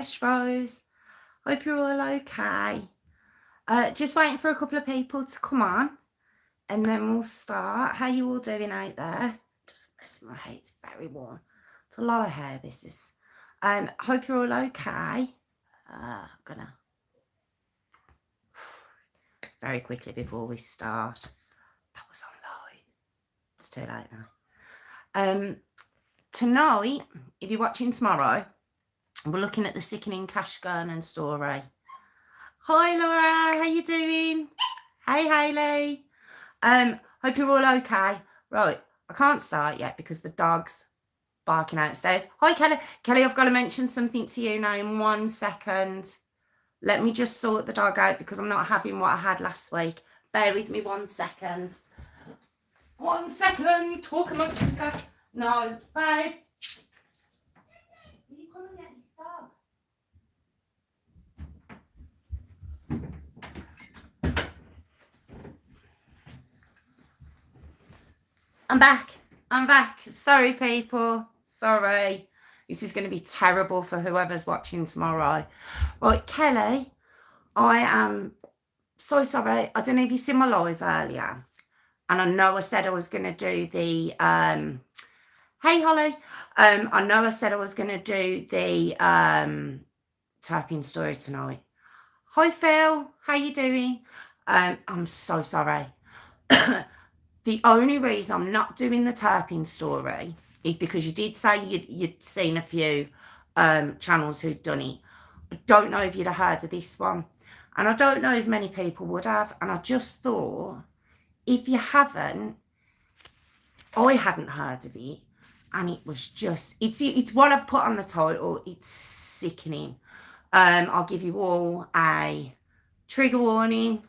Fresh Rose. Hope you're all okay. Just waiting for a couple of people to come on and then we'll start. How you all doing out there? Just messing my hair, it's very warm. It's a lot of hair, this is. Hope you're all okay. I'm gonna very quickly before we start. That was online. It's too late now. Tonight, if you're watching tomorrow, we're looking at the Sickening Cash Gernon Story. Hi Laura, how you doing? Hey Hayley. Hope you're all okay. Right, I can't start yet because the dog's barking outstairs. Hi Kelly. Kelly, I've got to mention something to you now in 1 second. Let me just sort the dog out because I'm not having what I had last week. Bear with me 1 second. 1 second. Talk amongst yourself. No, babe. Will you come and get this dog? I'm back. Sorry, people. Sorry. This is going to be terrible for whoever's watching tomorrow. Right, Kelly, I am so sorry. I don't know if you seen my live earlier. And I know I said I was going to do the... Hey, Holly. I know I said I was going to do the typing story tonight. Hi, Phil. How you doing? I'm so sorry. The only reason I'm not doing the typing story is because you did say you'd seen a few channels who'd done it. I don't know if you'd have heard of this one. And I don't know if many people would have. And I just thought, if you haven't, I hadn't heard of it. And it was just, it's what I've put on the title. It's sickening. I'll give you all a trigger warning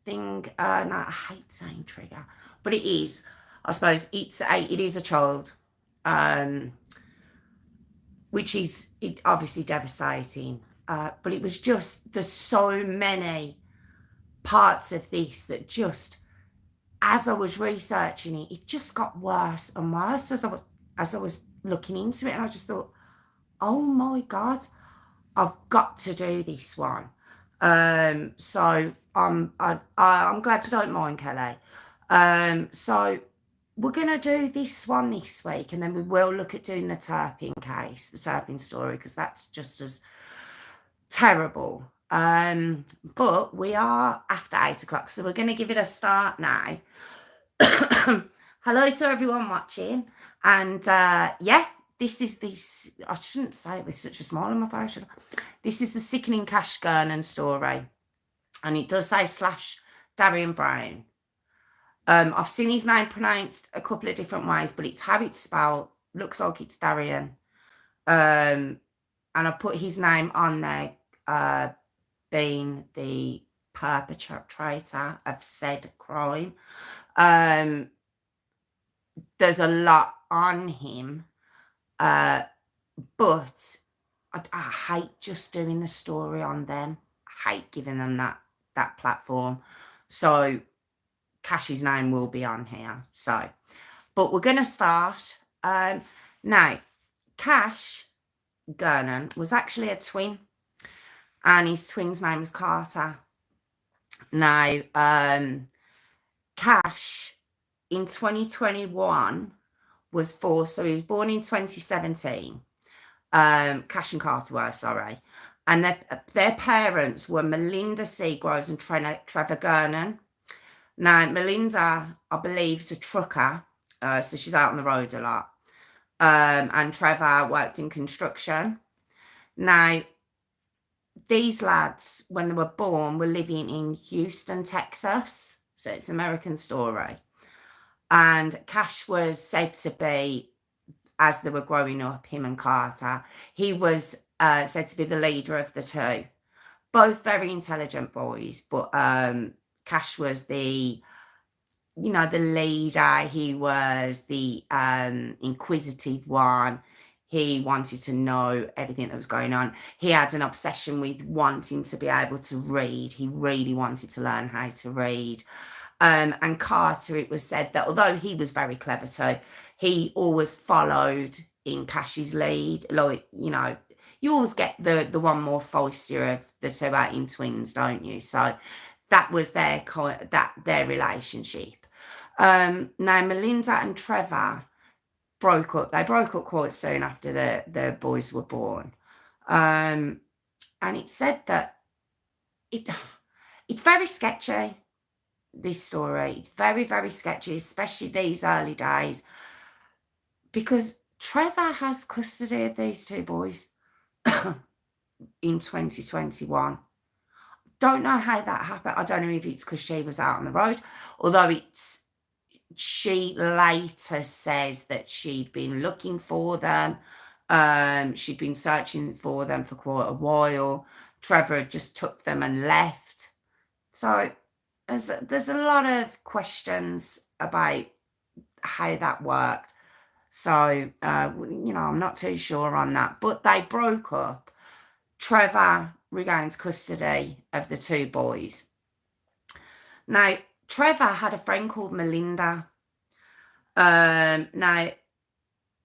thing. No, I hate saying trigger, but it is. I suppose it is a child, which is obviously devastating. But it was just, there's so many parts of this that just, as I was researching it, it just got worse and worse as I was looking into it, and I just thought, oh my God, I've got to do this one. So I'm glad you don't mind, Kelly. So we're gonna do this one this week, and then we will look at doing the Turpin case, the Turpin story, because that's just as terrible. But we are after 8 o'clock, so we're gonna give it a start now. Hello to everyone watching. And yeah, this is this. I shouldn't say it with such a smile on my face. This is the Sickening Cash Gernon Story, and it does say / Darriynn Brown. I've seen his name pronounced a couple of different ways, but it's how it's spelled. Looks like it's Darriynn. And I've put his name on there, being the perpetrator of said crime. There's a lot on him, but I hate just doing the story on them. I hate giving them that platform. So Cash's name will be on here. So, but we're going to start. Now, Cash Gernon was actually a twin, and his twin's name was Carter. Now, Cash in 2021 was 4, so he was born in 2017. Cash and Carter were, sorry. And their parents were Melinda Seagroves and Trevor Gernon. Now, Melinda, I believe, is a trucker, so she's out on the road a lot. And Trevor worked in construction. Now, these lads, when they were born, were living in Houston, Texas. So it's an American story. And Cash was said to be, as they were growing up, him and Carter, he was said to be the leader of the two. Both very intelligent boys, but Cash was the leader. He was the inquisitive one. He wanted to know everything that was going on. He had an obsession with wanting to be able to read. He really wanted to learn how to read. And Carter, it was said that although he was very clever too, he always followed in Cash's lead. Like, you always get the one more feistier of the two acting twins, don't you? So that was their relationship. Now Melinda and Trevor broke up. They broke up quite soon after the boys were born. And it said that it's very sketchy, this story. It's very, very sketchy, especially these early days, because Trevor has custody of these two boys in 2021. Don't know how that happened. I don't know if it's because she was out on the road, although she later says that she'd been looking for them. She'd been searching for them for quite a while. Trevor just took them and left. So there's a lot of questions about how that worked. So, I'm not too sure on that. But they broke up. Trevor regains custody of the two boys. Now, Trevor had a friend called Melinda. Melinda's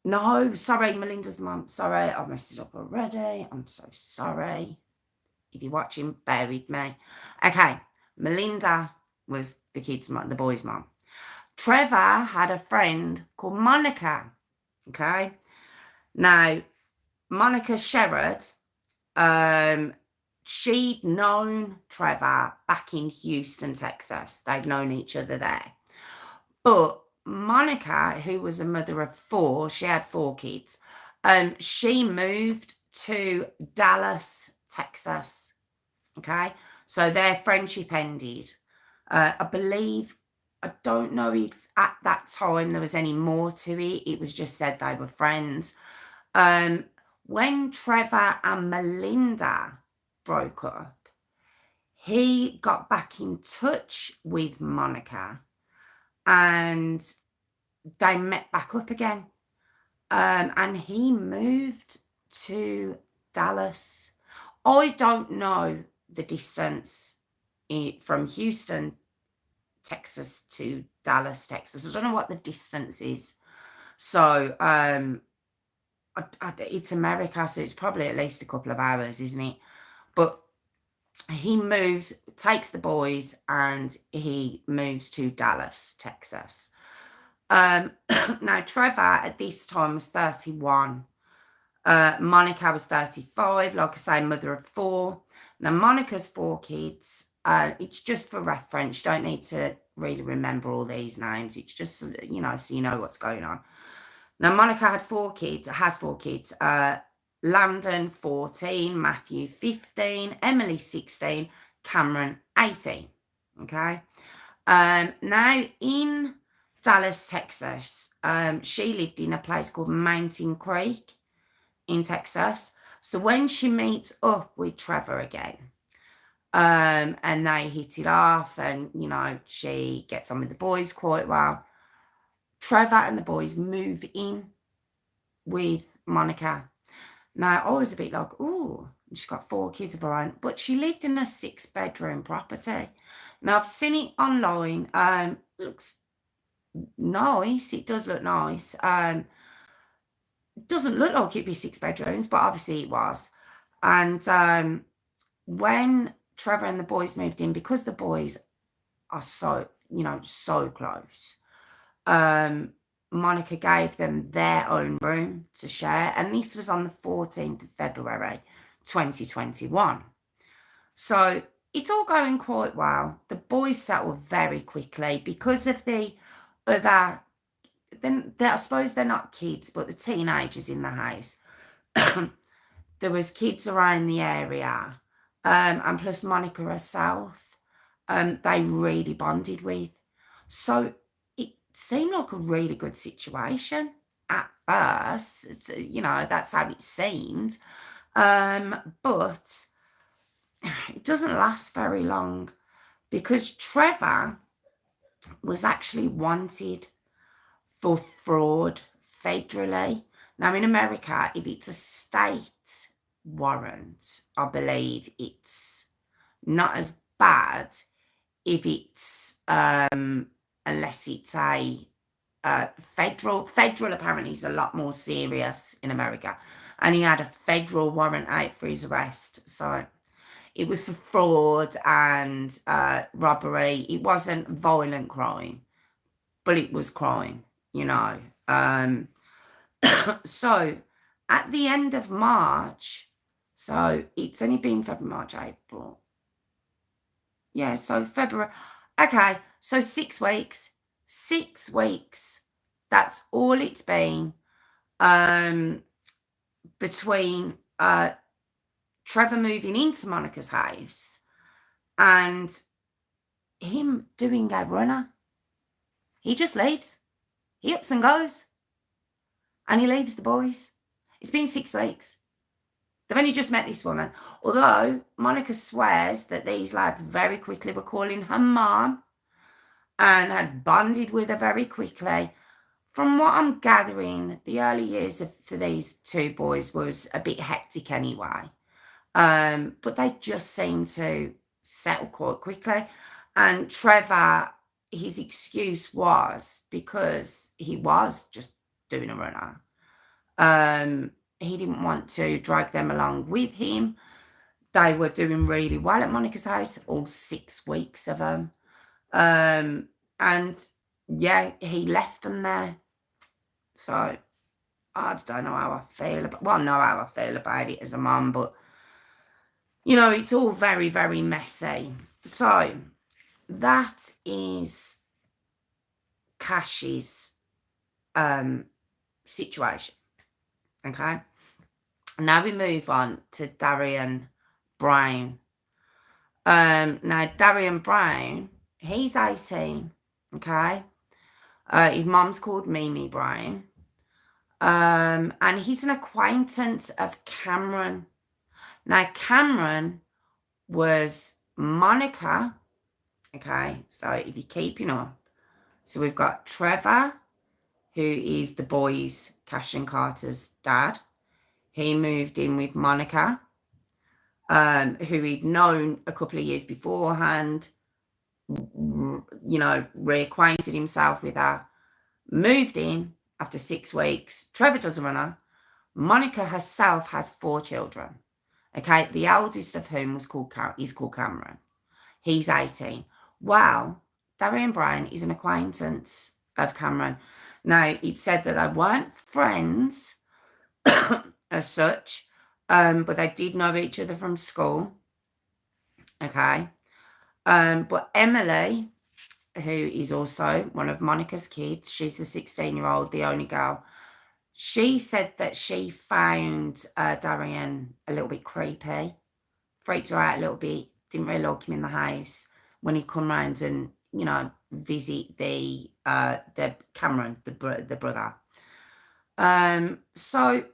the mum. Sorry, I messed it up already. I'm so sorry. If you're watching, bear with me. Okay, Melinda was the boy's mum. Trevor had a friend called Monica. Okay, now Monica Sherrod, she'd known Trevor back in Houston, Texas. They'd known each other there. But Monica, who was a mother of 4, she had 4 kids. She moved to Dallas, Texas. Okay, so their friendship ended. I don't know if at that time there was any more to it. It was just said they were friends. When Trevor and Melinda broke up, he got back in touch with Monica and they met back up again. And he moved to Dallas. I don't know the distance from Houston, Texas to Dallas, Texas. I don't know what the distance is. So it's America, so it's probably at least a couple of hours, isn't it? But he takes the boys and he moves to Dallas, Texas. Now, Trevor at this time was 31. Monica was 35, like I say, mother of 4. Now, Monica's 4 kids. It's just for reference. You don't need to really remember all these names. It's just, so you know what's going on. Now, Monica has 4 kids. Landon, 14, Matthew, 15, Emily, 16, Cameron, 18. Okay. Now, in Dallas, Texas, she lived in a place called Mountain Creek in Texas. So when she meets up with Trevor again, and they hit it off, and she gets on with the boys quite well, Trevor and the boys move in with Monica. Now, I was a bit like, ooh, she's got 4 kids of her own, but she lived in a 6-bedroom property. Now, I've seen it online. Looks nice. It does look nice. Doesn't look like it'd be 6 bedrooms, but obviously it was. And when Trevor and the boys moved in, because the boys are so close, Monica gave them their own room to share, and this was on the 14th of February 2021. So it's all going quite well. The boys settled very quickly because of the other, I suppose they're not kids, but the teenagers in the house. There was kids around the area, and plus Monica herself, they really bonded with. So seemed like a really good situation at first. That's how it seemed. But it doesn't last very long, because Trevor was actually wanted for fraud federally. Now, in America, if it's a state warrant, I believe it's not as bad if it's unless it's a federal apparently is a lot more serious in America, and he had a federal warrant out for his arrest. So it was for fraud and robbery. It wasn't violent crime, but it was crime, you know. So at the end of March, so it's only been February, March, April. Yeah, so February. Okay, so 6 weeks. 6 weeks. That's all it's been between Trevor moving into Monica's house and him doing a runner. He just leaves. He ups and goes. And he leaves the boys. It's been 6 weeks. They've only just met this woman. Although Monica swears that these lads very quickly were calling her mom and had bonded with her very quickly. From what I'm gathering, the early years for these two boys was a bit hectic anyway. But they just seemed to settle quite quickly. And Trevor, his excuse was because he was just doing a runner. He didn't want to drag them along with him. They were doing really well at Monica's house, all 6 weeks of them. And yeah, he left them there. So I don't know how I feel about, well, I know how I feel about it as a mum, but you know, it's all very, very messy. So that is Cash's situation. Okay. Now we move on to Darriynn Brown. Now Darriynn Brown, he's 18. Okay. His mum's called Mimi Brown. And he's an acquaintance of Cameron. Now, Cameron was Monica. Okay, so if you're keeping up. So we've got Trevor, who is the boys, Cash and Carter's dad. He moved in with Monica, who he'd known a couple of years beforehand, you know, reacquainted himself with her, moved in after 6 weeks. Trevor does a runner. Monica herself has 4 children. Okay, the eldest of whom is called Cameron. He's 18. Well, Darriynn Brown is an acquaintance of Cameron. Now, it said that they weren't friends as such, but they did know each other from school. Okay. But Emily, who is also one of Monica's kids, she's the 16-year-old, the only girl. She said that she found Darriynn a little bit creepy, freaked her out a little bit, didn't really like him in the house when he come round and, you know, visit the Cameron, the brother. So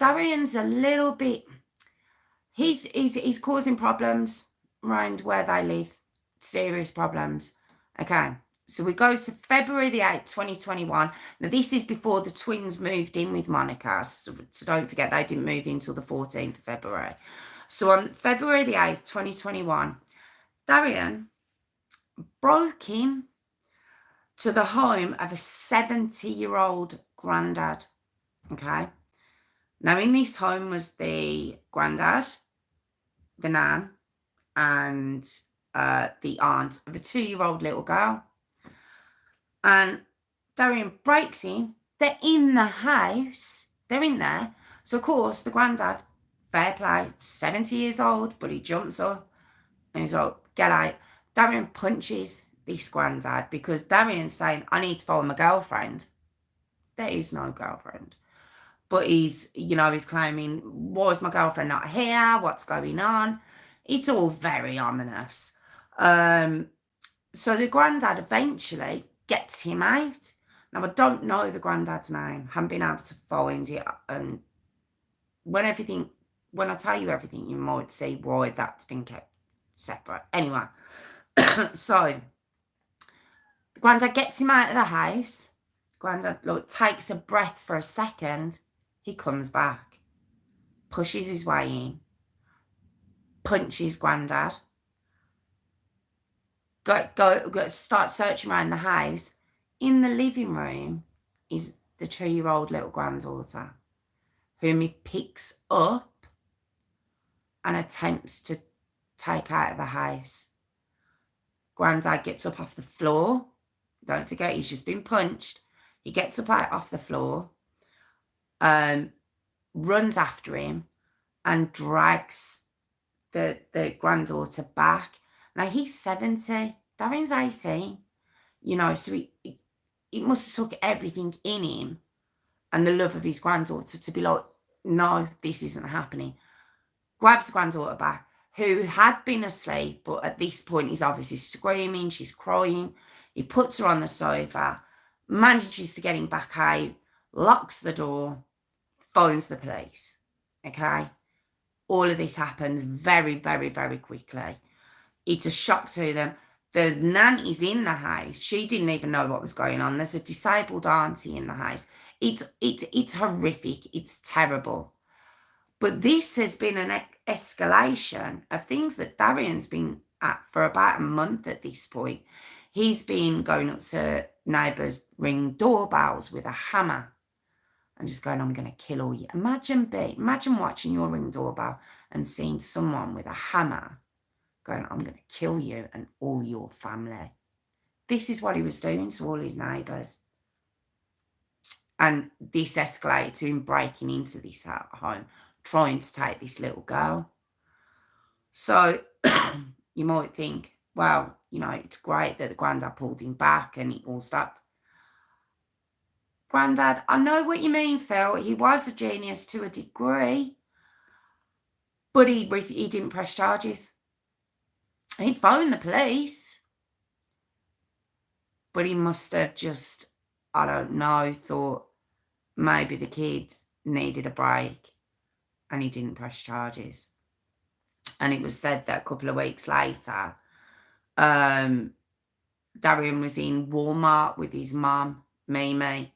Darriyn's a little bit, he's causing problems around where they live, serious problems. Okay. So we go to February the 8th, 2021. Now, this is before the twins moved in with Monica. So don't forget, they didn't move in until the 14th of February. So on February the 8th, 2021, Darriynn broke in to the home of a 70-year-old granddad. Okay. Now, in this home was the granddad, the nan, and the aunt of a 2-year-old little girl. And Darriynn breaks in. They're in the house. They're in there. So, of course, the granddad, fair play, 70 years old, but he jumps up and he's like, get out. Darriynn punches this granddad because Darriyn's saying, I need to follow my girlfriend. There is no girlfriend. But he's, you know, he's claiming, why is my girlfriend not here? What's going on? It's all very ominous. So the granddad eventually gets him out. Now, I don't know the granddad's name. Haven't been able to find it. And when I tell you everything, you might see why that's been kept separate. Anyway, so the granddad gets him out of the house. Granddad takes a breath for a second. He comes back, pushes his way in, punches granddad. Go start searching around the house, In the living room is the 2-year-old little granddaughter, whom he picks up and attempts to take out of the house. Granddad gets up off the floor. Don't forget, he's just been punched. He gets up out off the floor, runs after him, and drags the granddaughter back. Now, he's 70. Darriyn's 18. So it must have took everything in him and the love of his granddaughter to be like, no, this isn't happening. Grabs the granddaughter back, who had been asleep, but at this point is obviously screaming, she's crying. He puts her on the sofa, manages to get him back out, locks the door, phones the police. Okay? All of this happens very, very, very quickly. It's a shock to them. The nan is in the house. She didn't even know what was going on. There's a disabled auntie in the house. It's horrific. It's terrible. But this has been an escalation of things that Darriyn's been at for about a month at this point. He's been going up to neighbours, ring doorbells with a hammer and just going, I'm going to kill all you. Imagine watching your ring doorbell and seeing someone with a hammer going, I'm going to kill you and all your family. This is what he was doing to all his neighbours. And this escalated to him breaking into this home, trying to take this little girl. So you might think, well, it's great that the granddad pulled him back and it all stopped. Granddad, I know what you mean, Phil. He was a genius to a degree, but he didn't press charges. He phoned the police, but he must have just, I don't know, thought maybe the kids needed a break and he didn't press charges. And it was said that a couple of weeks later, Darriynn was in Walmart with his mum, Mimi,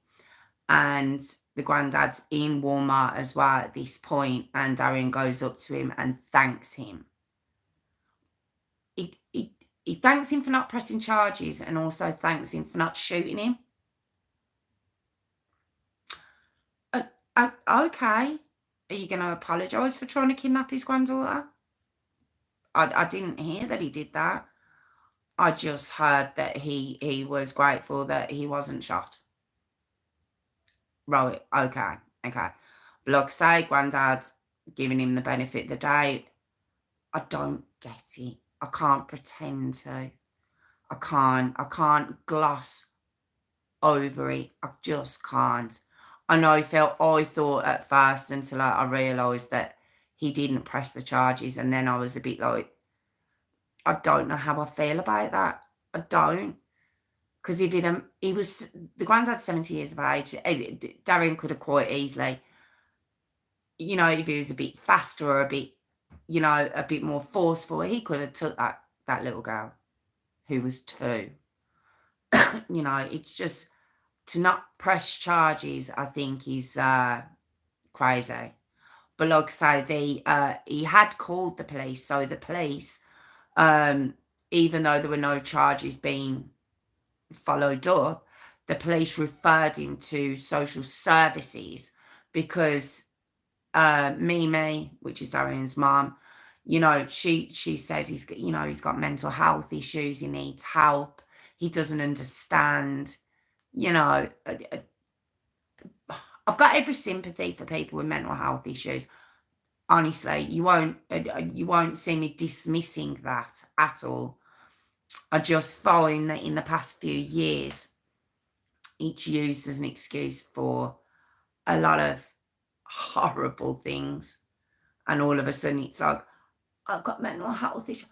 and the granddad's in Walmart as well at this point, and Darriynn goes up to him and thanks him. He thanks him for not pressing charges and also thanks him for not shooting him. Okay. Are you going to apologise for trying to kidnap his granddaughter? I didn't hear that he did that. I just heard that he was grateful that he wasn't shot. Right, okay. But like I say, granddad's giving him the benefit of the doubt. I don't get it. I can't pretend to. I can't gloss over it. I just can't. I know I thought at first until I realised that he didn't press the charges, and then I was a bit like, I don't know how I feel about that. I don't. Because if the granddad's 70 years of age, Darriynn could have quite easily, if he was a bit faster or a bit, a bit more forceful, he could have took that little girl who was 2. It's just, to not press charges, I think is crazy. But like I say, he had called the police. So the police, even though there were no charges being followed up, the police referred him to social services because Mimi, which is Darriyn's mom, she says he's got mental health issues, he needs help, he doesn't understand. I've got every sympathy for people with mental health issues. Honestly, you won't see me dismissing that at all. I just find that in the past few years, it's used as an excuse for a lot of horrible things. And all of a sudden it's like, I've got mental health issues.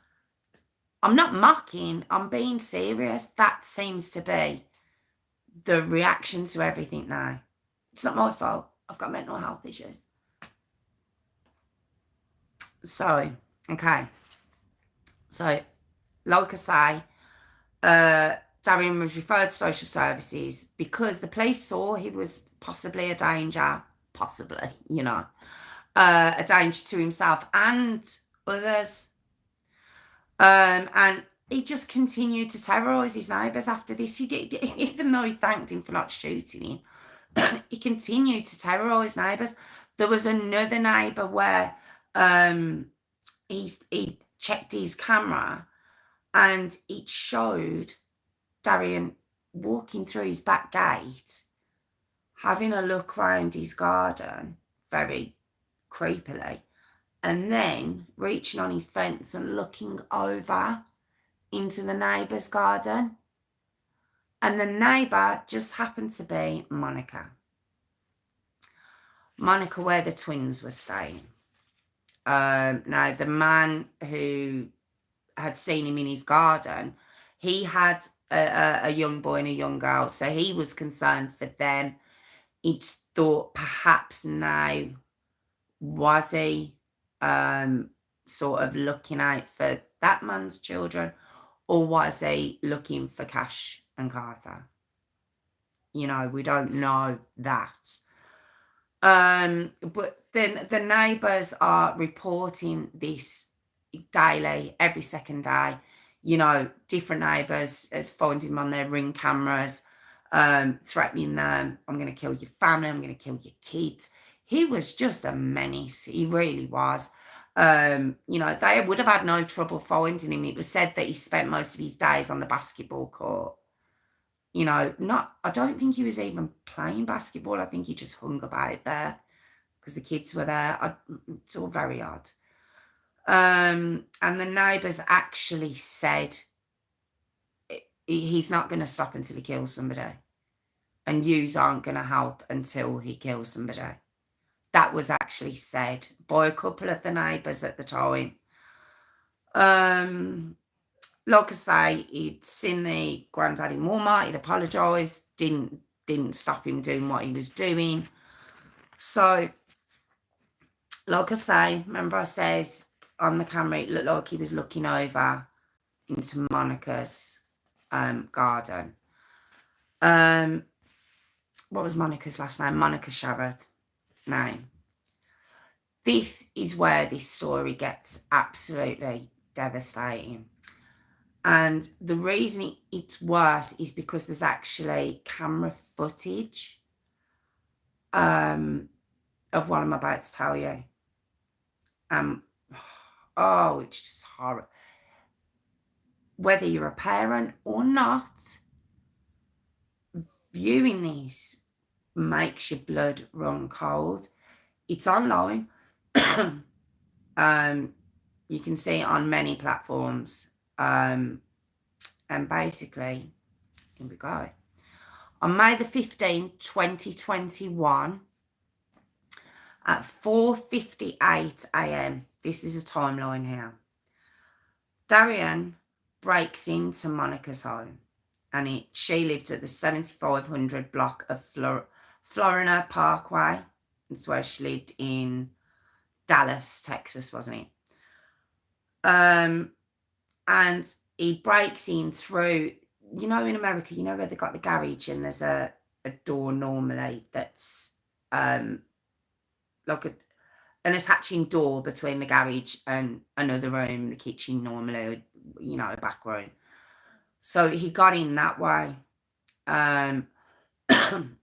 I'm not mocking, I'm being serious. That seems to be the reaction to everything now. It's not my fault. I've got mental health issues. So, okay. So, like I say, Darriynn was referred to social services because the police saw he was possibly a danger, a danger to himself and others. And he just continued to terrorise his neighbours after this. He did, even though he thanked him for not shooting him, he continued to terrorise neighbours. There was another neighbour where he checked his camera and it showed Darriynn walking through his back gate, having a look round his garden very creepily, and then reaching on his fence and looking over into the neighbour's garden. And the neighbour just happened to be Monica, where the twins were staying. Now, the man who had seen him in his garden, he had a young boy and a young girl, so he was concerned for them. He thought perhaps now, was he sort of looking out for that man's children, or was he looking for Cash and Carter? You know, we don't know that. But then the neighbours are reporting this daily, every second day. You know, different neighbours as finding him on their Ring cameras, threatening them, I'm going to kill your family, I'm going to kill your kids. He was just a menace. He really was. You know, they would have had no trouble finding him. It was said that he spent most of his days on the basketball court. You know, I don't think he was even playing basketball. I think he just hung about there because the kids were there. It's all very odd. And the neighbours actually said he's not going to stop until he kills somebody, and yous aren't going to help until he kills somebody. That was actually said by a couple of the neighbours at the time. Like I say, he'd seen the granddad in Walmart, he'd apologised, didn't stop him doing what he was doing. So, like I say, remember I says on the camera, it looked like he was looking over into Monica's garden. What was Monica's last name? Monica Sharrod name. This is where this story gets absolutely devastating. And the reason it's worse is because there's actually camera footage of what I'm about to tell you. Oh, it's just horrible. Whether you're a parent or not, viewing this makes your blood run cold. It's online. You can see it on many platforms. And basically, here we go. On May the 15th, 2021, at 4:58 a.m., this is a timeline here, Darriynn breaks into Monica's home, and she lived at the 7500 block of Florida Parkway. That's where she lived in Dallas, Texas, wasn't it? And he breaks in through, you know, in America, you know where they've got the garage and there's a door normally that's like an attaching door between the garage and another room, the kitchen normally, you know, a back room. So he got in that way. And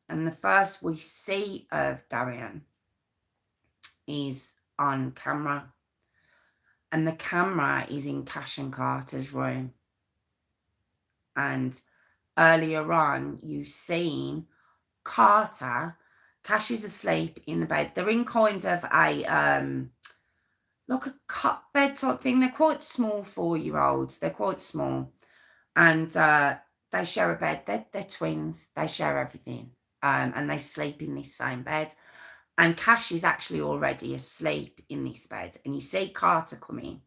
the first we see of Darriynn is on camera. And the camera is in Cash and Carter's room. And earlier on, you've seen Carter. Cash is asleep in the bed. They're in kind of a, like a cot bed type thing. They're quite small 4-year-olds. They're quite small. And they share a bed. They're twins. They share everything. And they sleep in this same bed. And Cash is actually already asleep in this bed. And you see Carter come in,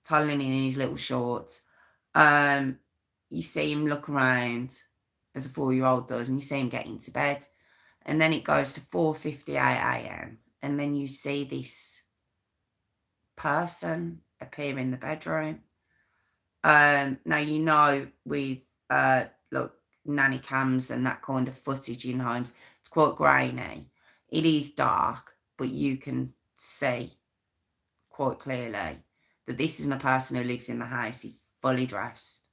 toddling in his little shorts. You see him look around, as a 4-year-old does, and you see him get into bed. And then it goes to 4:58 a.m. And then you see this person appear in the bedroom. Now, you know, with look, nanny cams and that kind of footage in homes, it's quite grainy. It is dark, but you can see quite clearly that this isn't a person who lives in the house. It's fully dressed,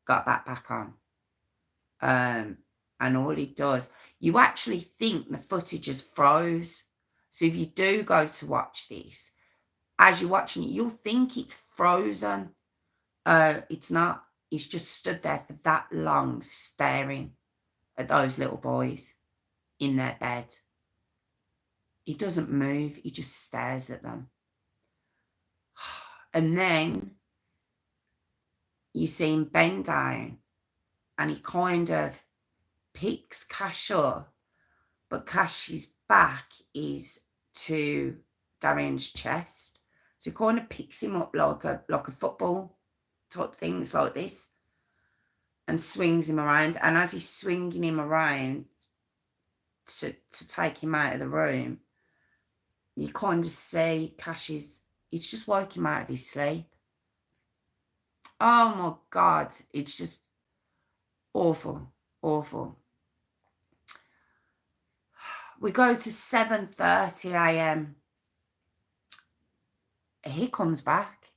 got a backpack on. And all it does, you actually think the footage is froze. So if you do go to watch this, as you're watching it, you'll think it's frozen. It's not. He's just stood there for that long staring at those little boys in their bed. He doesn't move. He just stares at them. And then you see him bend down and he kind of picks Cash up, but Cash's back is to Darriyn's chest. So he kind of picks him up like a football type things like this and swings him around. And as he's swinging him around to take him out of the room, you kind of see he's just woke him out of his sleep. Oh my God, it's just awful, awful. We go to 7:30 a.m. He comes back.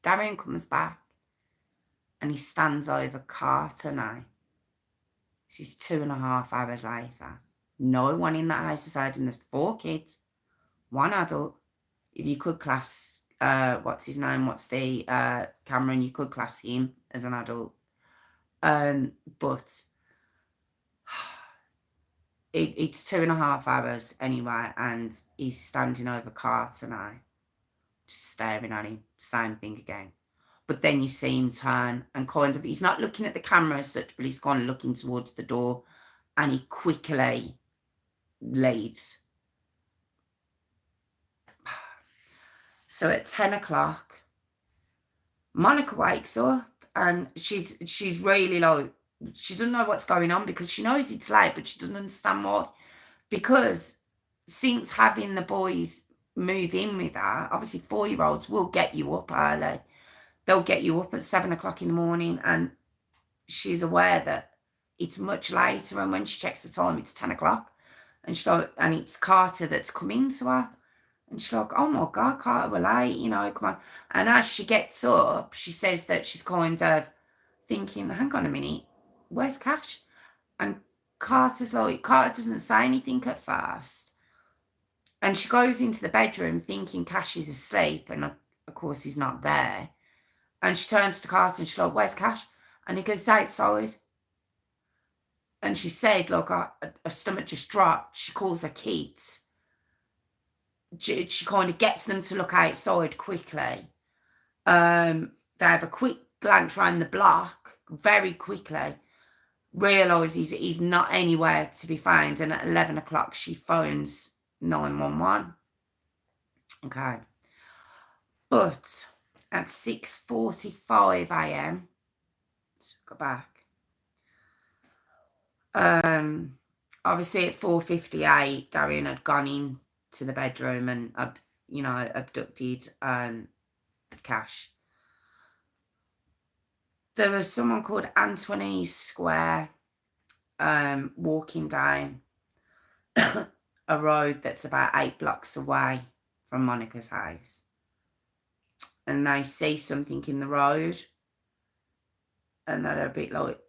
Darriynn comes back and he stands over Carter now. This is 2.5 hours later. No one in that house aside, and there's 4 kids, 1 adult. If you could class, what's his name? What's the Cameron? You could class him as an adult. But it's 2.5 hours anyway, and he's standing over Carter now, just staring at him, same thing again. But then you see him turn and kind of, he's not looking at the camera as such, but he's kind of looking towards the door, and he quickly leaves. So at 10 o'clock, Monica wakes up and she's really like, she doesn't know what's going on because she knows it's late, but she doesn't understand why. Because since having the boys move in with her, obviously 4-year-olds will get you up early. They'll get you up at 7 o'clock in the morning, and she's aware that it's much later, and when she checks the time, it's 10 o'clock. And and it's Carter that's come into her. And she's like, oh my God, Carter, we're late, come on. And as she gets up, she says that she's kind of thinking, hang on a minute, where's Cash? And Carter doesn't say anything at first. And she goes into the bedroom thinking Cash is asleep, and of course he's not there. And she turns to Carter and she's like, where's Cash? And he goes, he's outside. And she said, look, her stomach just dropped. She calls her kids. She kind of gets them to look outside quickly. They have a quick glance around the block very quickly, realise he's not anywhere to be found, and at 11 o'clock she phones 911. Okay. But at 6:45 a.m, let's go back. Obviously at 4:58, Darriynn had gone into the bedroom and abducted Cash. There was someone called Anthony Square walking down a road that's about 8 blocks away from Monica's house. And they see something in the road, and they're a bit like,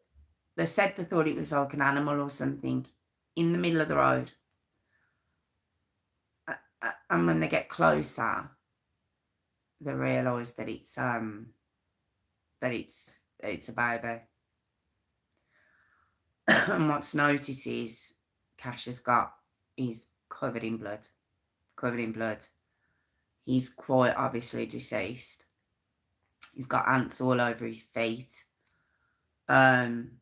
they said they thought it was like an animal or something in the middle of the road. And when they get closer, they realise that it's a baby. And what's noticed is Cash he's covered in blood. He's quite obviously deceased. He's got ants all over his feet. And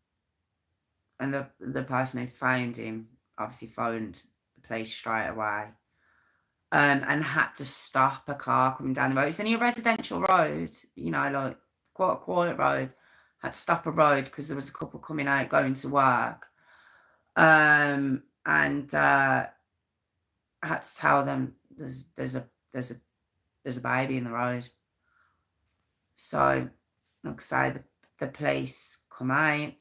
the person who found him obviously phoned the police straight away. And had to stop a car coming down the road. It's only a residential road, like quite a quiet road. Had to stop a road because there was a couple coming out going to work. And had to tell them there's a baby in the road. So, like I say, the police come out.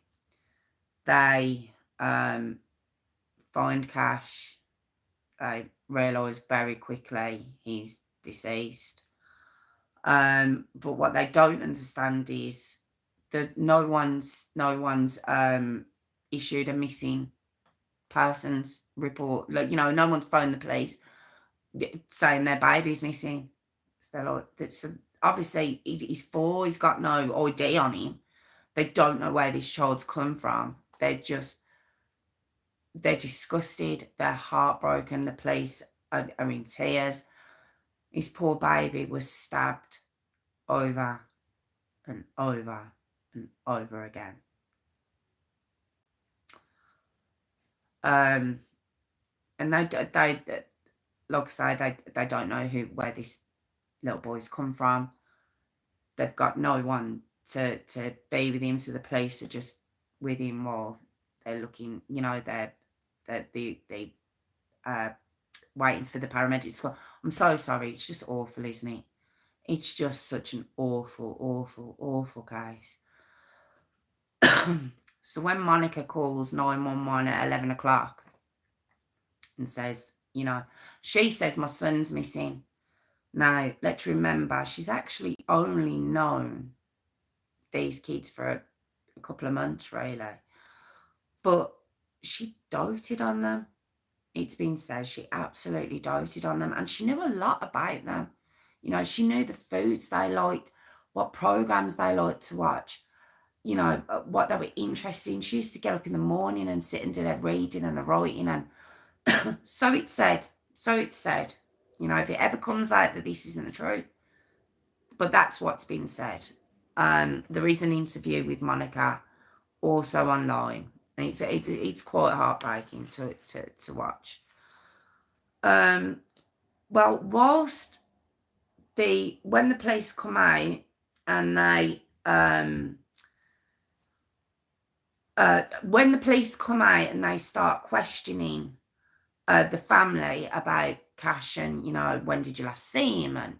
They find Cash. They realise very quickly he's deceased. But what they don't understand is that no one's issued a missing persons report. Like, no one's phoned the police saying their baby's missing. So they're like, obviously he's 4, he's got no ID on him. They don't know where this child's come from. They're disgusted. They're heartbroken. The police are in tears. His poor baby was stabbed over and over and over again. And they like I say, they don't know where this little boy's come from. They've got no one to be with him, so the police are just with him while they're looking. They're waiting for the paramedics. I'm so sorry. It's just awful, isn't it? It's just such an awful, awful, awful case. So when Monica calls 911 at 11 o'clock and says, she says my son's missing. Now, let's remember, she's actually only known these kids for a couple of months, really. But she doted on them. It's been said she absolutely doted on them, and she knew a lot about them. She knew the foods they liked, what programs they liked to watch, what they were interested in. She used to get up in the morning and sit and do their reading and the writing, and so it's said. If it ever comes out that this isn't the truth, but that's what's been said. There is an interview with Monica also online, and it's quite heartbreaking to watch. Well, whilst when the police come out and they when the police come out and they start questioning the family about Cash and, when did you last see him, and,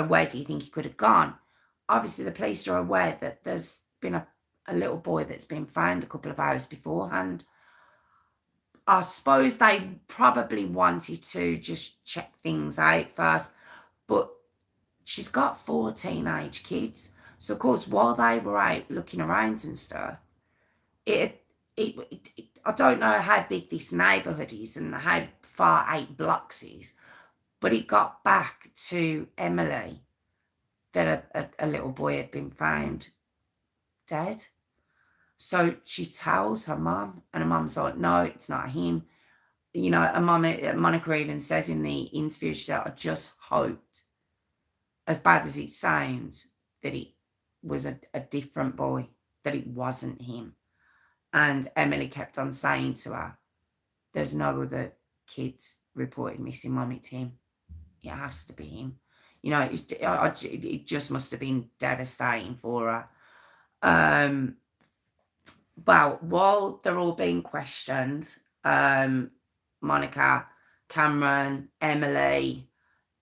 where do you think he could have gone? Obviously, the police are aware that there's been a little boy that's been found a couple of hours beforehand. I suppose they probably wanted to just check things out first, but she's got 4 teenage kids. So, of course, while they were out looking around and stuff, I don't know how big this neighbourhood is and how far 8 blocks is, but it got back to Emily that a little boy had been found dead. So she tells her mum, and her mum's like, no, it's not him. Her mum, Monica even says in the interview, she said, I just hoped, as bad as it sounds, that it was a different boy, that it wasn't him. And Emily kept on saying to her, there's no other kids reported missing, Mum, it's him. It has to be him. It just must have been devastating for her. Well, while they're all being questioned, Monica, Cameron, Emily,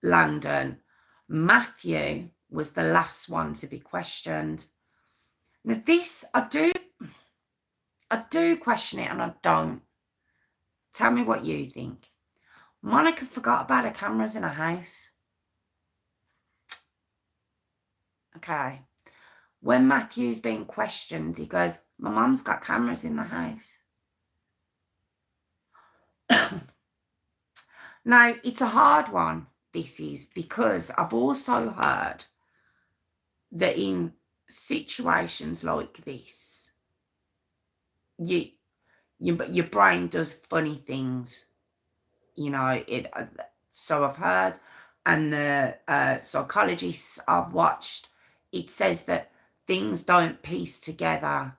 Landon, Matthew was the last one to be questioned. Now this, I do question it and I don't. Tell me what you think. Monica forgot about her cameras in her house. Okay. When Matthew's being questioned, he goes, my mum's got cameras in the house. Now, it's a hard one, this is, because I've also heard that in situations like this, your brain does funny things, so I've heard, and the psychologists I've watched, it says that things don't piece together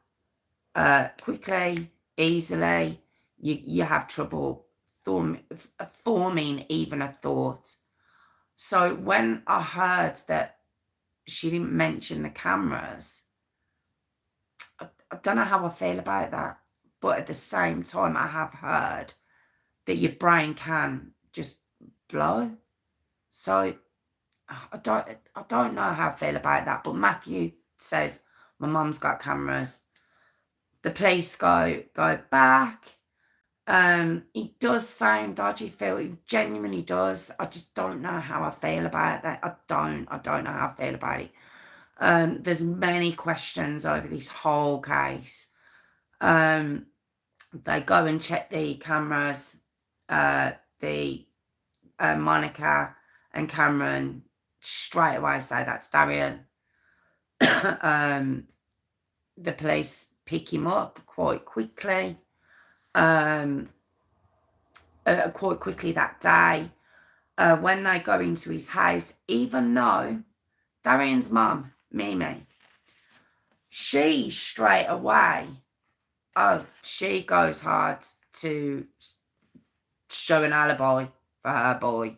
quickly, easily. You have trouble forming even a thought. So when I heard that she didn't mention the cameras, I don't know how I feel about that. But at the same time, I have heard that your brain can just blow. So I don't know how I feel about that. But Matthew says, my mum's got cameras. The police go back. It does sound dodgy, Phil. It genuinely does. I just don't know how I feel about that. I don't know how I feel about it. There's many questions over this whole case. They go and check the cameras. Monica and Cameron straight away say that's Darriynn. The police pick him up quite quickly. Quite quickly that day. When they go into his house, even though Darriyn's mum, Mimi, she straight away, she goes hard to show an alibi for her boy.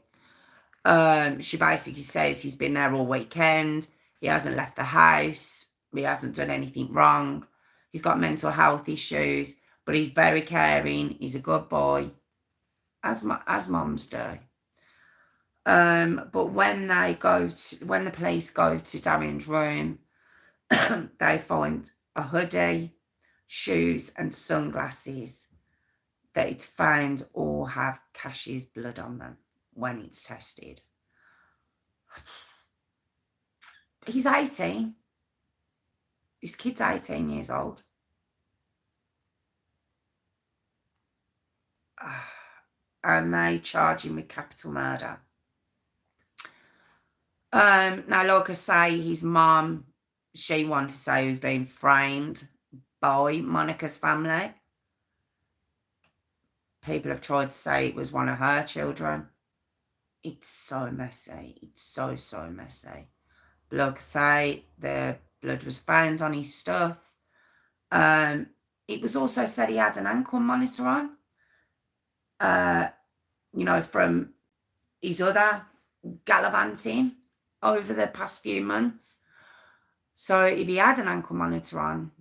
She basically says he's been there all weekend. He hasn't left the house. He hasn't done anything wrong. He's got mental health issues, but he's very caring. He's a good boy, as mums do. But when the police go to Darriyn's room, they find a hoodie, shoes, and sunglasses that it's found all have Cash's blood on them when it's tested. He's 18. This kid's 18 years old. And they charge him with capital murder. Now, like I say, his mum, she wanted to say he was being framed by Monica's family. People have tried to say it was one of her children. It's so messy. It's so, so messy. But like I say, the blood was found on his stuff. It was also said he had an ankle monitor on. From his other gallivanting over the past few months. So if he had an ankle monitor on,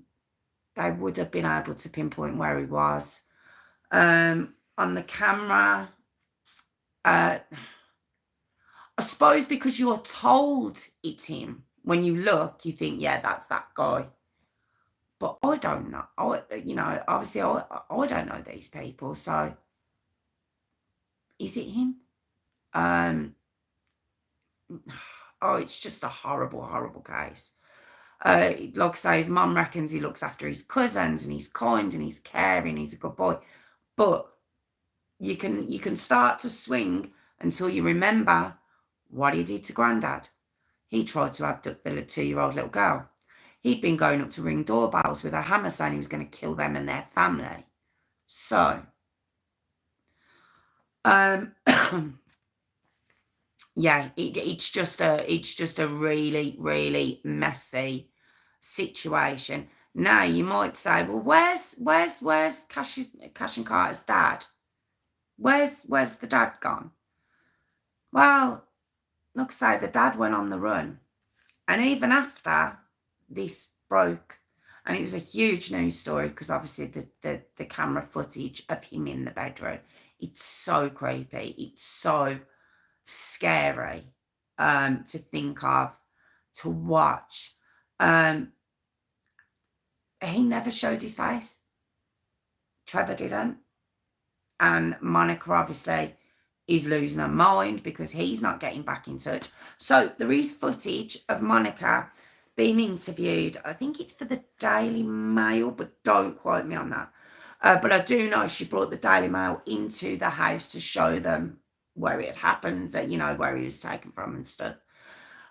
they would have been able to pinpoint where he was. On the camera, I suppose because you're told it's him, when you look, you think, yeah, that's that guy. But I don't know. Obviously, I don't know these people. So is it him? It's just a horrible, horrible case. Like I say, his mum reckons he looks after his cousins and he's kind and he's caring, he's a good boy. But you can start to swing until you remember what he did to Grandad. He tried to abduct the 2-year-old little girl. He'd been going up to ring doorbells with a hammer saying he was going to kill them and their family. So, yeah, it's just a really, really messy situation. Now you might say, well, where's Cash and Carter's dad? Where's the dad gone? Well, like I say, the dad went on the run, and even after this broke, and it was a huge news story because obviously the camera footage of him in the bedroom, it's so creepy, it's so scary to think of, to watch. He never showed his face. Trevor didn't. And Monica obviously is losing her mind because he's not getting back in touch. So there is footage of Monica being interviewed. I think it's for the Daily Mail, but don't quote me on that. But I do know she brought the Daily Mail into the house to show them where it had happened, where he was taken from and stuff.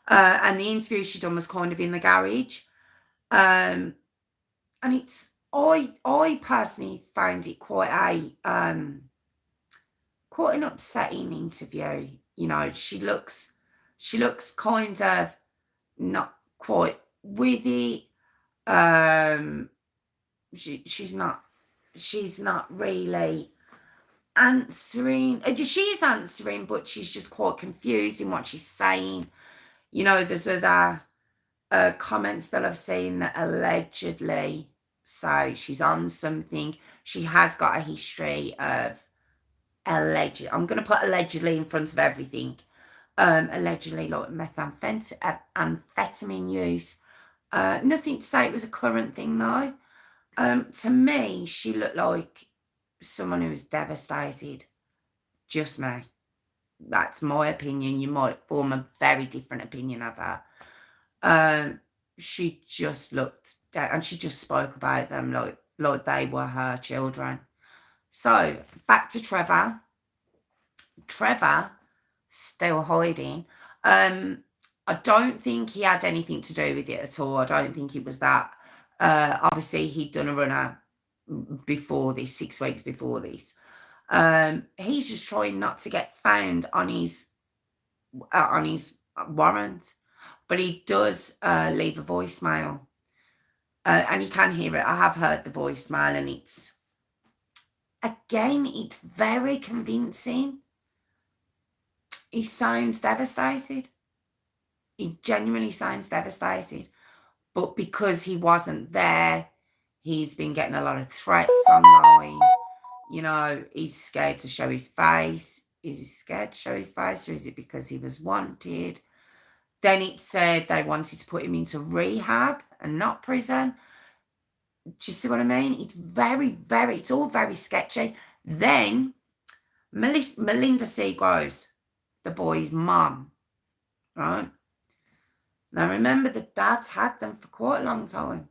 And the interview she done was kind of in the garage. And it's, I personally found it quite an upsetting interview. She looks kind of not quite with it. She's not really answering. She's answering, but she's just quite confused in what she's saying. There's other comments that I've seen that allegedly say she's on something. She has got a history of I'm going to put allegedly in front of everything. Allegedly, like methamphetamine use. Nothing to say it was a current thing, though. To me, she looked like someone who is devastated. Just me. That's my opinion. You might form a very different opinion of her. She just looked and she just spoke about them like they were her children. So back to Trevor. Trevor still hiding. I don't think he had anything to do with it at all. I don't think it was that. Obviously, he'd done a runner before this, 6 weeks before this. He's just trying not to get found on his warrant, but he does leave a voicemail, and you can hear it. I have heard the voicemail, and it's very convincing. He sounds devastated. He genuinely sounds devastated. But because he wasn't there, he's been getting a lot of threats online. You know, he's scared to show his face. Is he scared to show his face, or is it because he was wanted? Then it said they wanted to put him into rehab and not prison. Do you see what I mean? It's all very sketchy. Then Melinda Seagroves, the boy's mum, right? Now, remember, the dad's had them for quite a long time.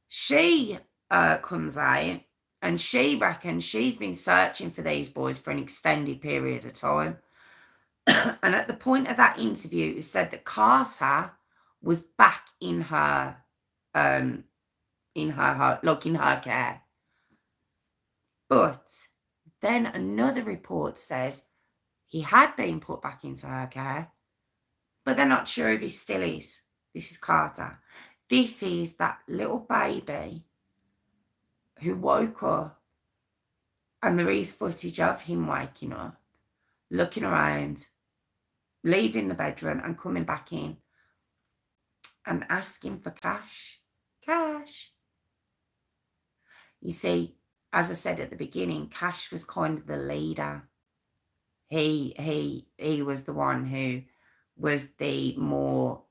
She comes out, and she reckons she's been searching for these boys for an extended period of time. And at the point of that interview, it said that Carter was back in her care. But then another report says he had been put back into her care, but they're not sure if he still is. This is Carter. This is that little baby who woke up, and there is footage of him waking up, looking around, leaving the bedroom and coming back in and asking for cash. Cash. You see, as I said at the beginning, Cash was kind of the leader. He was the one who was the more,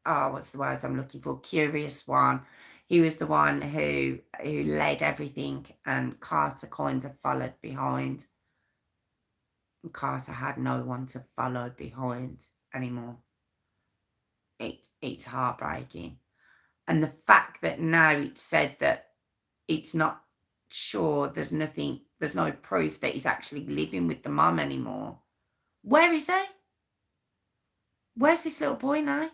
what's the words I'm looking for? Curious one. He was the one who led everything, and Carter kind of followed behind. And Carter had no one to follow behind anymore. It's heartbreaking. And the fact that now it's said that it's not sure, there's no proof that he's actually living with the mum anymore. Where is he? Where's this little boy now?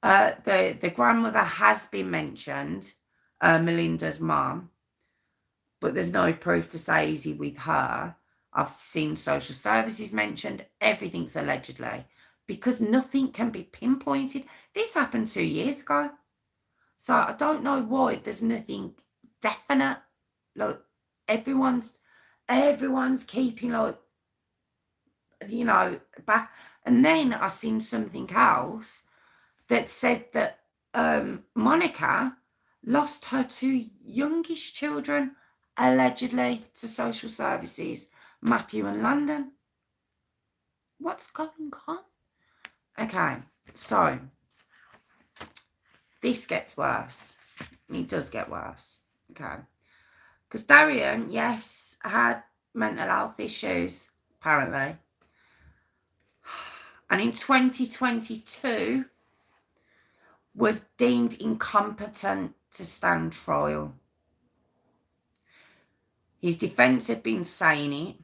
The grandmother has been mentioned, Melinda's mum, but there's no proof to say is he with her. I've seen social services mentioned. Everything's allegedly, because nothing can be pinpointed. This happened 2 years ago. So I don't know why there's nothing definite. Like, everyone's keeping, like, back. And then I seen something else that said that Monica lost her 2 youngest children, allegedly, to social services, Matthew and Landon. What's going on? Okay, so this gets worse. It does get worse. Okay. Because Darriynn, yes, had mental health issues, apparently. And in 2022, was deemed incompetent to stand trial. His defence had been saying it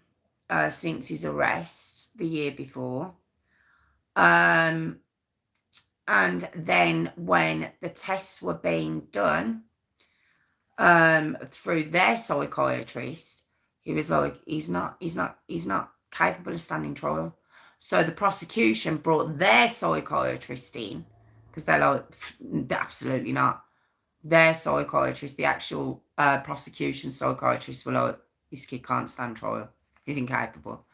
since his arrest the year before. And then when the tests were being done through their psychiatrist, he was like, he's not capable of standing trial. So the prosecution brought their psychiatrist in, because they're like, absolutely not. Their psychiatrist, the actual prosecution psychiatrist, were like, this kid can't stand trial. He's incapable.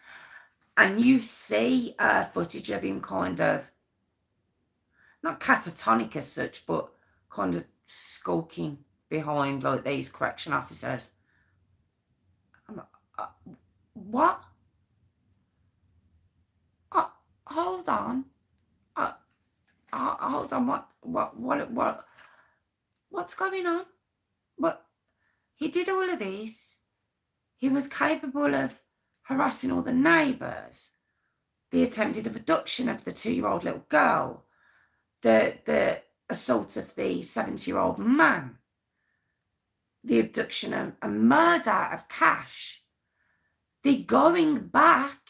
And you see footage of him kind of, not catatonic as such, but kind of skulking behind, like, these correction officers. What? Hold on. Hold on. what's going on? What? He did all of this. He was capable of harassing all the neighbours, the attempted abduction of the 2-year-old little girl, the assault of the 70-year-old man, the abduction and murder of Cash, the going back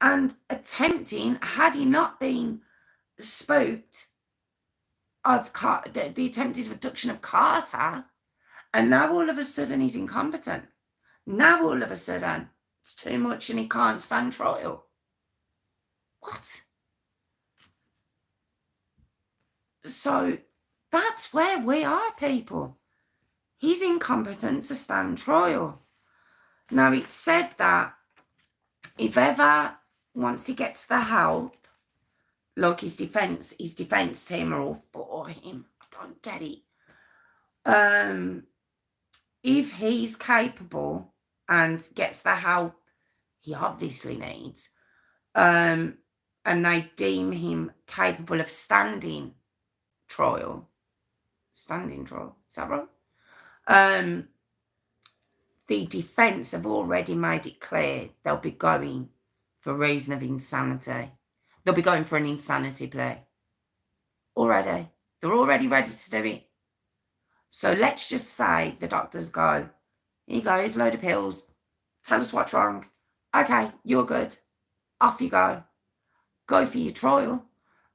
and attempting, had he not been spooked, of the attempted abduction of Carter, and now all of a sudden he's incompetent. Now all of a sudden it's too much and he can't stand trial. What? So that's where we are, people. He's incompetent to stand trial. Now, it's said that if ever, once he gets the help, like his defence team are all for him. I don't get it. If he's capable and gets the help he obviously needs, and they deem him capable of standing trial, is that right? The defence have already made it clear they'll be going for reason of insanity. They'll be going for an insanity plea. Already. They're already ready to do it. So let's just say the doctors go, here you go, here's a load of pills. Tell us what's wrong. Okay, you're good. Off you go. Go for your trial.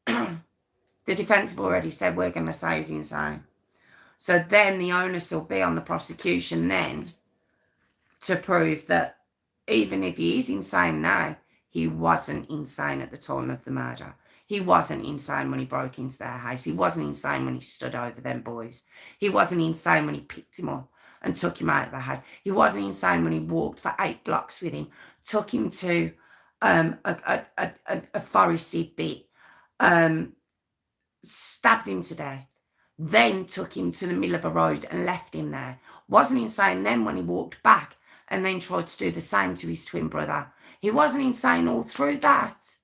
The defence have already said we're going to say he's insane. So then the onus will be on the prosecution then to prove that even if he is insane now, he wasn't insane at the time of the murder. He wasn't insane when he broke into their house. He wasn't insane when he stood over them boys. He wasn't insane when he picked him up and took him out of the house. He wasn't insane when he walked for 8 blocks with him, took him to a forested bit, stabbed him to death, then took him to the middle of a road and left him there. Wasn't insane then when he walked back and then tried to do the same to his twin brother. He wasn't insane all through that,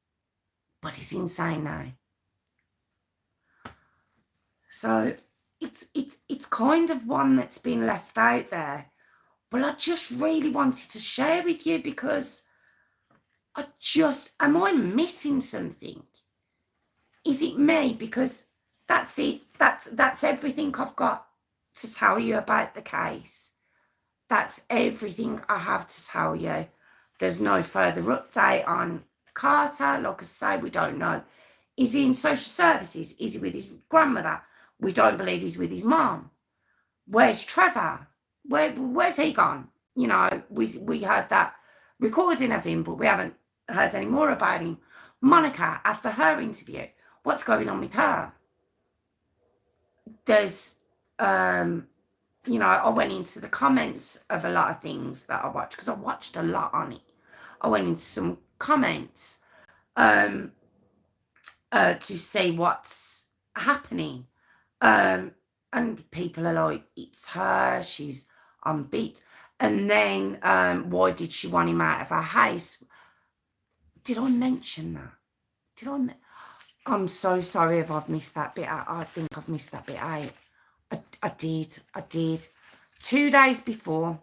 but he's insane now. So it's kind of one that's been left out there, but I just really wanted to share with you because am I missing something? Is it me? Because that's it. That's everything I've got to tell you about the case. That's everything I have to tell you. There's no further update on Carter. Like I say, we don't know. Is he in social services? Is he with his grandmother? We don't believe he's with his mom. Where's Trevor? Where's he gone? You know, we heard that recording of him, but we haven't heard any more about him. Monica, after her interview, what's going on with her? There's, you know, I went into the comments of a lot of things that I watched because I watched a lot on it. I went into some comments to see what's happening. And people are like, it's her, she's on beat. And then why did she want him out of her house? Did I mention that? I'm so sorry if I've missed that bit out. I think I've missed that bit out. I did. 2 days before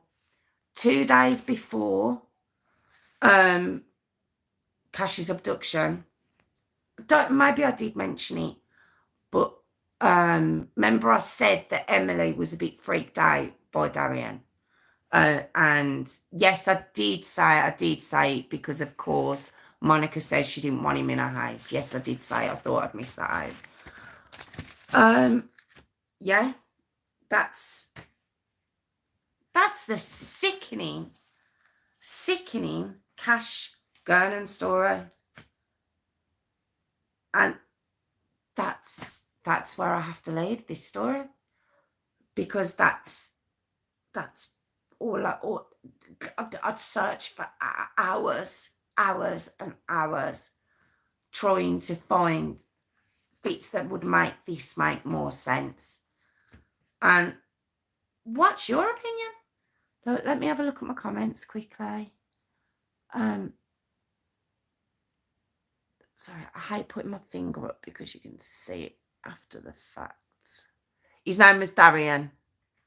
Cash's abduction, maybe I did mention it, but remember I said that Emily was a bit freaked out by Darriynn. And yes, I did say it because of course Monica says she didn't want him in her house. Yes, I did say I thought I'd missed that out. Yeah, that's the sickening Cash Gernon story. And that's where I have to leave this story, because that's all I'd search for hours and hours trying to find bits that would make this make more sense. And what's your opinion? Look, let me have a look at my comments quickly. Sorry, I hate putting my finger up because you can see it after the fact. his name was Darriynn.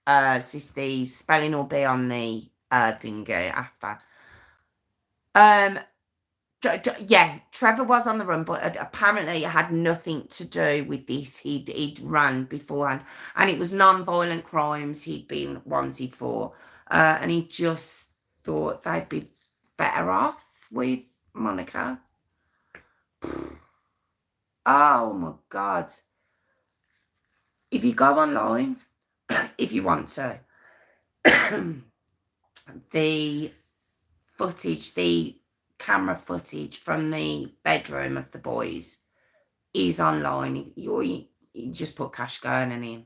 The spelling will be on the thingy after. Yeah, Trevor was on the run, but apparently it had nothing to do with this. He'd ran beforehand, and it was non-violent crimes he'd been wanted for, and he just thought they'd be better off with Monica. Oh my God. If you go online, if you want to, the footage, the camera footage from the bedroom of the boys is online. You just put Cash Gernon in.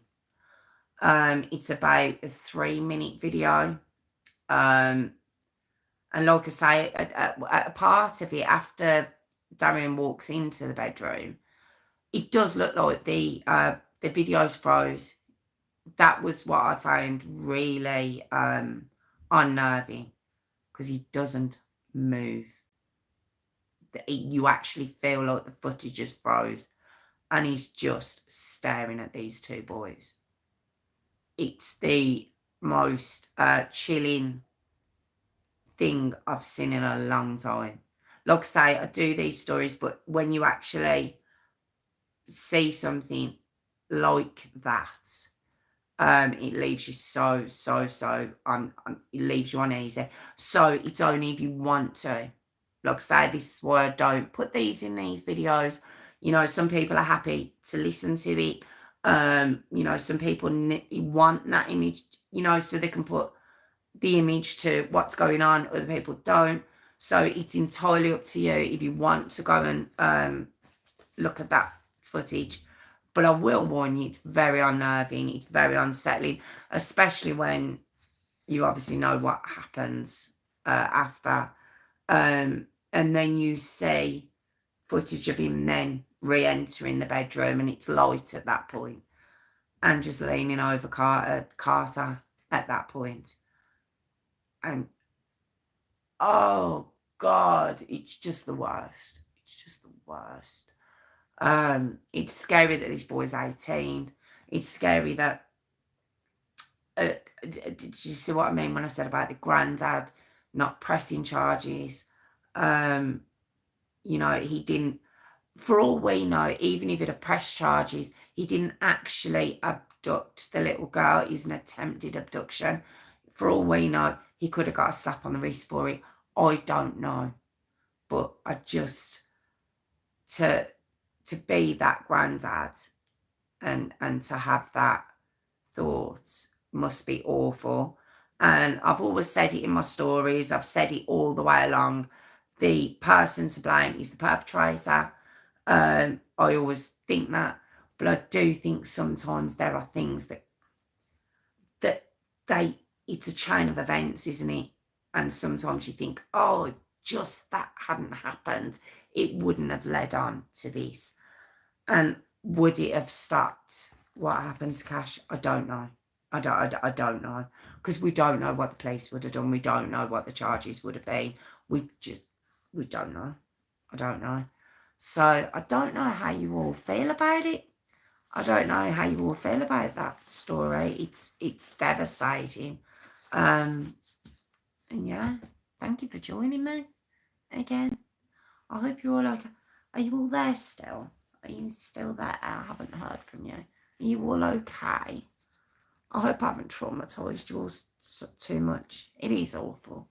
It's about a 3-minute video. And like I say, a part of it, after Darriynn walks into the bedroom, it does look like the video's froze. That was what I found really unnerving, because he doesn't move. You actually feel like the footage is froze, and he's just staring at these two boys. It's the most chilling thing I've seen in a long time. Like I say, I do these stories, but when you actually see something like that, it leaves you so it leaves you uneasy. So it's only if you want to. Like I say, this is why I don't put these in these videos. You know, some people are happy to listen to it. You know, some people want that image, you know, so they can put the image to what's going on. Other people don't. So it's entirely up to you if you want to go and look at that footage. But I will warn you, it's very unnerving. It's very unsettling, especially when you obviously know what happens after. And then you see footage of him then re-entering the bedroom, and it's light at that point, and just leaning over Carter at that point. And oh God, it's just the worst. It's just the worst. It's scary that this boy's 18. It's scary that did you see what I mean when I said about the granddad not pressing charges? You know, he didn't, for all we know, even if it had pressed charges, he didn't actually abduct the little girl. It was an attempted abduction. For all we know, he could have got a slap on the wrist for it. I don't know. But I just, to be that granddad and to have that thought must be awful. And I've always said it in my stories. I've said it all the way along. The person to blame is the perpetrator. I always think that, but I do think sometimes there are things that it's a chain of events, isn't it? And sometimes you think, oh, if just that hadn't happened, it wouldn't have led on to this. And would it have stopped what happened to Cash? I don't know. I don't know, because we don't know what the police would have done. We don't know what the charges would have been. We don't know. I don't know. So I don't know how you all feel about it. I don't know how you all feel about that story. It's devastating. And yeah, thank you for joining me again. I hope you're all okay. Are you all there still? Are you still there? I haven't heard from you. Are you all okay? I hope I haven't traumatised you all too much. It is awful.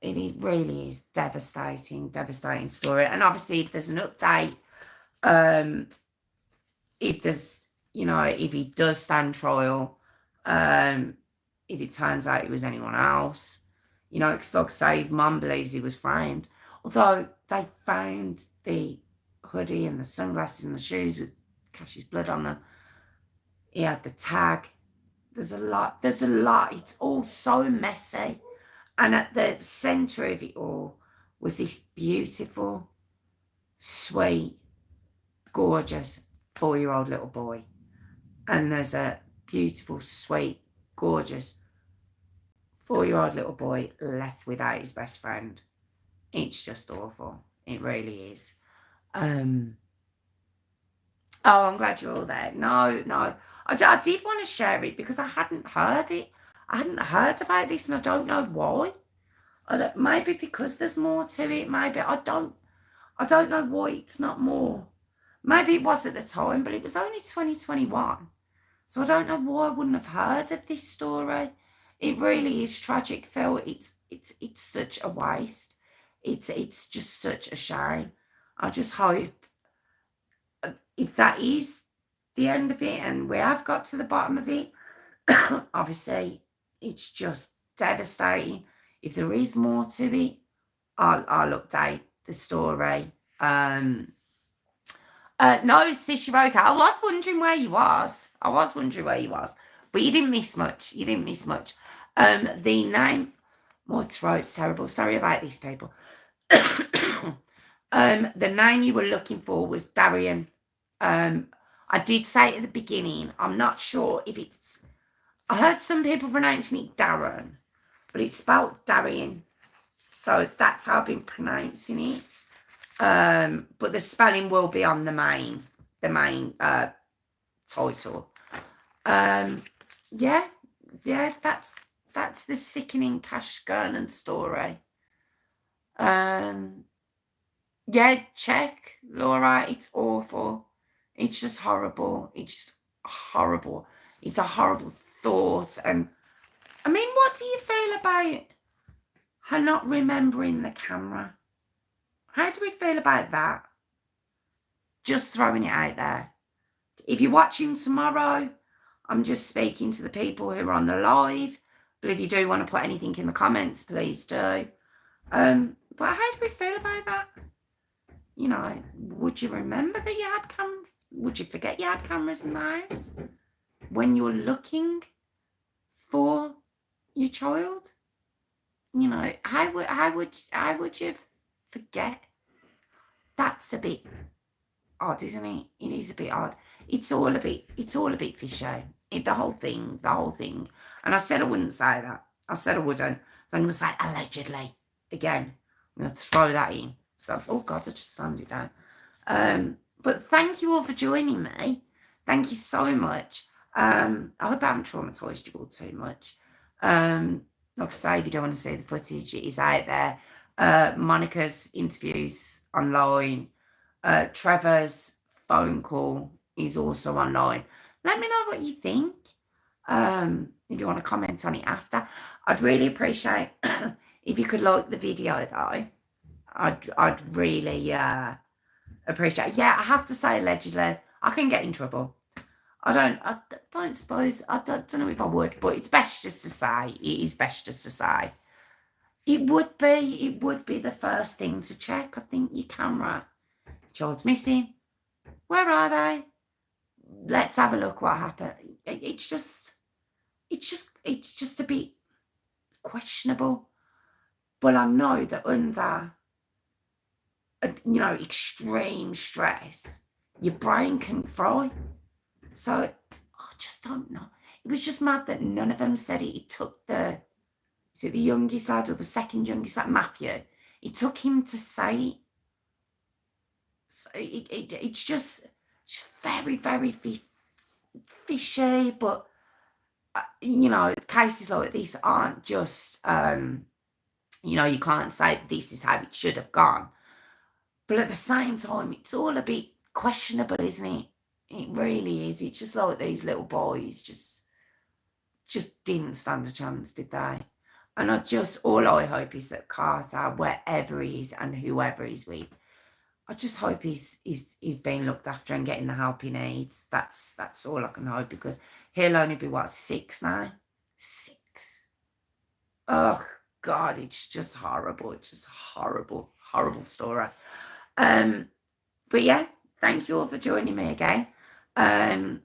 It really is devastating story. And obviously, if there's an update, if there's, you know, if he does stand trial, if it turns out it was anyone else, you know, because like I say, his mum believes he was framed. Although they found the hoodie and the sunglasses and the shoes with Cash's blood on them. He had the tag. There's a lot. It's all so messy. And at the centre of it all was this beautiful, sweet, gorgeous 4-year-old little boy. And there's a beautiful, sweet, gorgeous 4-year-old little boy left without his best friend. It's just awful. It really is. Oh, I'm glad you're all there. No, no. I did want to share it because I hadn't heard it. I hadn't heard about this and I don't know why. Maybe because there's more to it. Maybe I don't know why it's not more. Maybe it was at the time, but it was only 2021. So I don't know why I wouldn't have heard of this story. It really is tragic, Phil. It's such a waste. It's just such a shame. I just hope if that is the end of it and we have got to the bottom of it, obviously it's just devastating. If there is more to it, I'll update the story. No, Sishiroka, I was wondering where you was. But you didn't miss much. The name, my throat's terrible. Sorry about this, people. The name you were looking for was Darriynn. I did say at the beginning, I'm not sure if it's, I heard some people pronouncing it Darren, but it's spelled Darriynn. So that's how I've been pronouncing it. But the spelling will be on the main title. Yeah, that's the Sickening Cash Gernon Story. Yeah, check, Laura. It's awful. It's just horrible. It's a horrible thought. And I mean, what do you feel about her not remembering the camera? How do we feel about that? Just throwing it out there. If you're watching tomorrow, I'm just speaking to the people who are on the live. But if you do want to put anything in the comments, please do. But how do we feel about that? You know, would you remember that you had would you forget you had cameras in the house when you're looking for your child? You know, how would you forget? That's a bit odd, isn't it? It is a bit odd. It's all a bit fishy. The whole thing. And I said I wouldn't say that. I said I wouldn't. So I'm going to say allegedly again. I'm going to throw that in. So, oh God, I just slammed it down. But thank you all for joining me. Thank you so much. I hope I haven't traumatised you all too much. Like I say, if you don't want to see the footage, it is out there. Monica's interviews online. Trevor's phone call is also online. Let me know what you think. If you want to comment on it after. I'd really appreciate if you could like the video though. I'd really appreciate it. Yeah, I have to say allegedly, I can get in trouble. I don't suppose, I don't know if I would, but it's best just to say. It is best just to say. It would be the first thing to check. I think your camera. Child's missing. Where are they? Let's have a look what happened. It's just a bit questionable. But I know that under extreme stress, your brain can fry. So I just don't know. It was just mad that none of them said it. It took the youngest lad or the second youngest lad, Matthew? It took him to say it. So it's just very, very fishy. But cases like this aren't just you can't say this is how it should have gone. But at the same time, it's all a bit questionable, isn't it? It really is. It's just like these little boys just didn't stand a chance, did they? And all I hope is that Carter, wherever he is and whoever he's with, I just hope he's being looked after and getting the help he needs. That's all I can hope, because he'll only be 6 now? 6. Oh God, it's just horrible. It's just horrible story. But yeah, thank you all for joining me again. I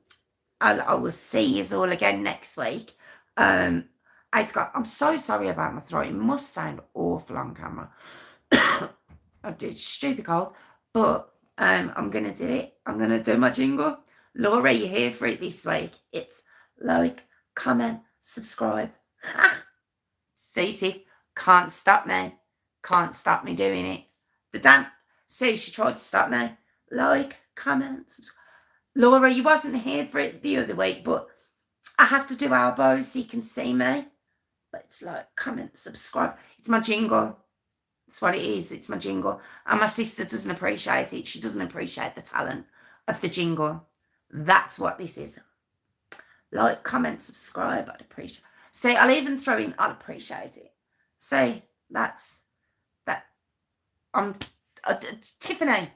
will see you all again next week. I'm so sorry about my throat. It must sound awful on camera. I did stupid cold, but I'm gonna do it. I'm gonna do my jingle. Laura, you're here for it this week. It's like, comment, subscribe. See, Tiff, can't stop me doing it. The dance. See, she tried to stop me. Like, comment, subscribe. Laura, you wasn't here for it the other week, but I have to do elbows so you can see me. But it's like, comment, subscribe. It's my jingle. That's what it is. It's my jingle. And my sister doesn't appreciate it. She doesn't appreciate the talent of the jingle. That's what this is. Like, comment, subscribe. I'd appreciate. See, I'll even throw in, I'd appreciate it. See, that's that. Tiffany,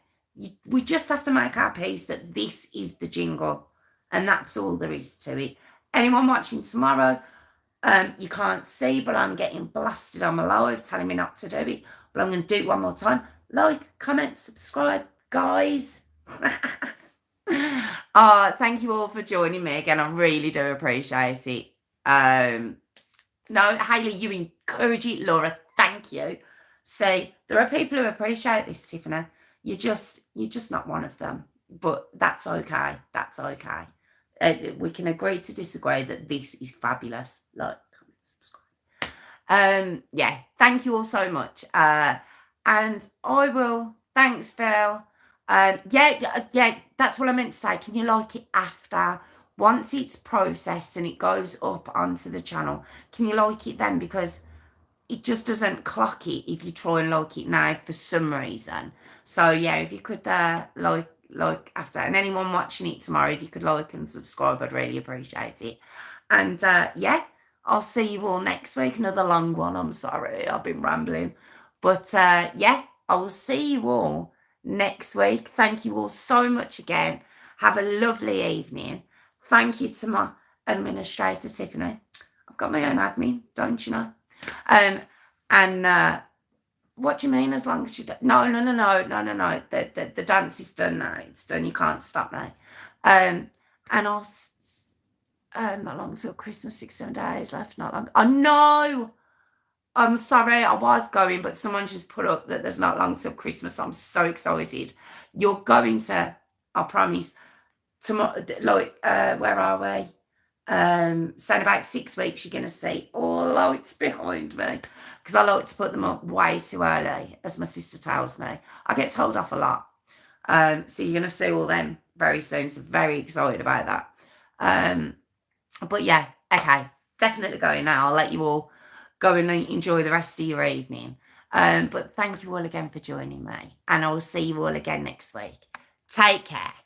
we just have to make our peace that this is the jingle. And that's all there is to it. Anyone watching tomorrow, you can't see, but I'm getting blasted on my live telling me not to do it. But I'm going to do it one more time. Like, comment, subscribe, guys. Thank you all for joining me again. I really do appreciate it. No, Hayley, you encourage it. Laura, thank you. See, there are people who appreciate this, Tiffany. You're just not one of them. But that's okay. That's okay. We can agree to disagree that this is fabulous. Like, comment, subscribe. Yeah, thank you all so much. And I will. Thanks, Phil. Yeah, that's what I meant to say. Can you like it after? Once it's processed and it goes up onto the channel, can you like it then? Because it just doesn't clock it if you try and like it now for some reason. So yeah, if you could like after, and anyone watching it tomorrow, if you could like and subscribe, I'd really appreciate it. And yeah, I'll see you all next week. Another long one. I'm sorry, I've been rambling. But yeah, I will see you all next week. Thank you all so much again. Have a lovely evening. Thank you to my administrator, Tiffany. I've got my own admin, don't you know? And what do you mean as long as you don't? No. The dance is done now. It's done. You can't stop now. And I'll not long till Christmas, 6-7 days left. Not long. Oh no. I'm sorry, I was going, but someone just put up that there's not long till Christmas. I'm so excited. You're going to, I promise, tomorrow, like, where are we? So in about 6 weeks, you're going to see all lights behind me. Because I like to put them up way too early, as my sister tells me. I get told off a lot. So you're going to see all them very soon. So very excited about that. But yeah, okay. Definitely going now. I'll let you all go and enjoy the rest of your evening. But thank you all again for joining me. And I will see you all again next week. Take care.